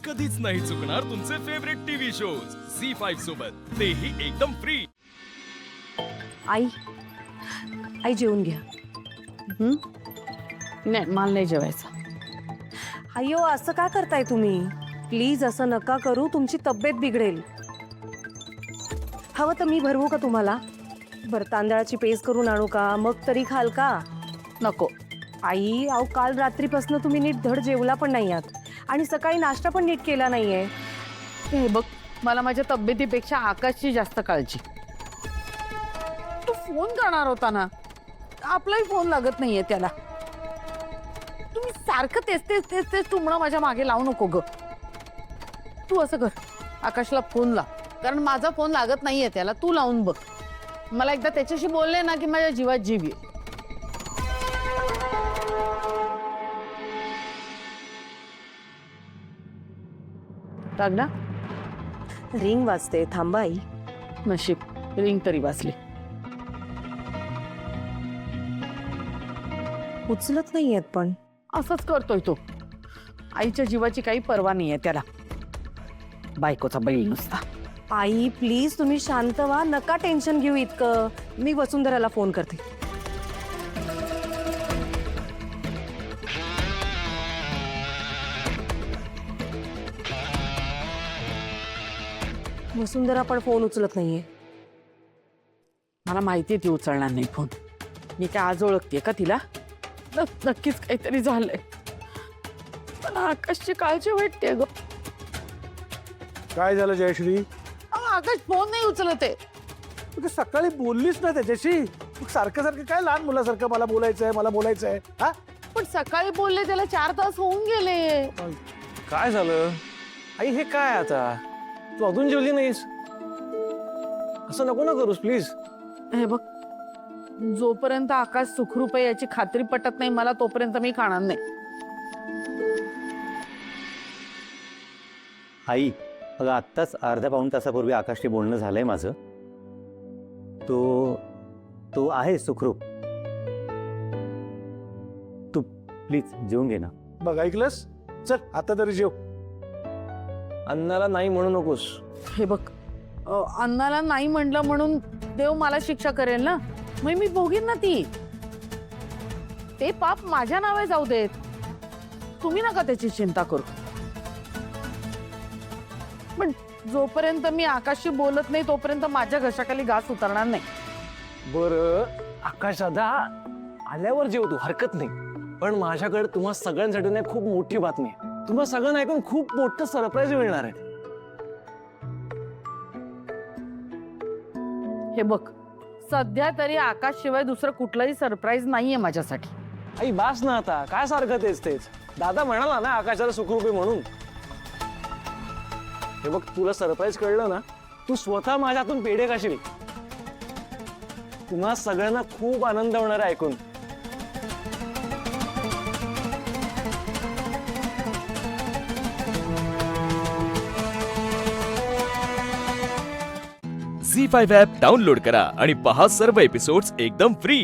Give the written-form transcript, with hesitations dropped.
कधीच नाही चुकणार तुमचे फेवरेट टीव्ही शोज झी5 सोबत, तेही एकदम फ्री. आई आई जेवून घ्या. नाही मला नाही जेवायचं. अय्यो असं का करताय तुम्ही? प्लीज असं नका करू, तुमची तब्येत बिघडेल. हवं तर मी भरवू का तुम्हाला? बरं तांदळाची पेस्ट करून आणू का? मग तरी खाल का? नको. आई अहो काल रात्रीपासून तुम्ही नीट धड जेवला पण नाही आहात आणि सकाळी नाश्ता पण नीट केला नाहीये. हे बघ मला माझ्या तब्येतीपेक्षा आकाशची जास्त काळजी. तू फोन करणार होता ना, आपलाही फोन लागत नाहीये त्याला. तुम्ही सारखं तेच तेच तेच तेच टुमणं माझ्या मागे लावू नको ग. तू असं कर, आकाशला फोन लाव, कारण माझा फोन लागत नाहीये त्याला. तू लावून बघ. मला एकदा त्याच्याशी बोलले ना की माझ्या जीवात जीव ये. लागला रिंग वाजते, थांबा आई. नशीब रिंग तरी वाजली. उचलत नाहीयेत पण. असंच करतोय तो. आईच्या जीवाची काही पर्वा नाहीये त्याला. बायकोचा बैल नुसता. आई प्लीज तुम्ही शांत व्हा, नका टेन्शन घेऊ इतकं. मी वसुंधराला फोन करते. वसुंधरा पण फोन उचलत नाहीये. मला माहितीये ती उचलणार नाही फोन. मी काय आज ओळखते का तिला? नक्कीच काहीतरी झालंय. पण आकाशची काळजी वाटते ग. काय झालं जयश्री? आकाश फोन नाही उचलत आहे. तू सकाळी बोललीस ना त्याच्याशी. मग सारखं सारखं काय लहान मुलासारखं मला बोलायचंय मला बोलायचंय. हा पण सकाळी बोलले त्याला 4 तास होऊन गेले. काय झालं आई? हे काय आता? तू अजून जेवली नाहीस? असं नको ना करूस प्लीज. हे बघ, जोपर्यंत आकाश सुखरूप आहे याची खात्री पटत नाही मला, तोपर्यंत मी खाणार नाही. आई अगं आत्ताच अर्ध्या पाऊण तासापूर्वी आकाशशी बोलणं झालंय माझं. तो आहे सुखरूप. तू प्लीज जेवून घे ना. बघ ऐकलंस? चल आता तरी जेव. अन्नाला नाही म्हणू नकोस. हे बघ, अन्नाला नाही म्हणलं म्हणून देव मला शिक्षा करेल ना. मग मी भोगीन ना ती. ते पाप माझ्या नावे जाऊ देत. तुम्ही नका त्याची चिंता करू. पण जोपर्यंत मी आकाशशी बोलत नाही तोपर्यंत माझ्या घशाखाली घास उतरणार नाही. बरं आकाश दादा आल्यावर जेवतो, हरकत नाही. पण माझ्याकडे तुम्हा सगळ्यांसाठी ना खूप मोठी बातमी आहे. तुम्हा सगळ्यांना ऐकून खूप मोठं सरप्राईज मिळणार आहे. हे बघ, सध्या तरी आकाश शिवाय दुसरं कुठलंही सरप्राईज नाहीये माझ्यासाठी. आई बास ना आता, काय सारखं तेच तेच. दादा म्हणाला ना आकाशाला सुखरूप आहे म्हणून. हे बघ तुला सरप्राईज कळलं ना, तू स्वतः माझ्या हातून पेढे खाशील. तुम्हा सगळ्यांना खूप आनंद होणार आहे ऐकून. झी5 ॲप डाउनलोड करा आणि पहा सर्व एपिसोड्स एकदम फ्री.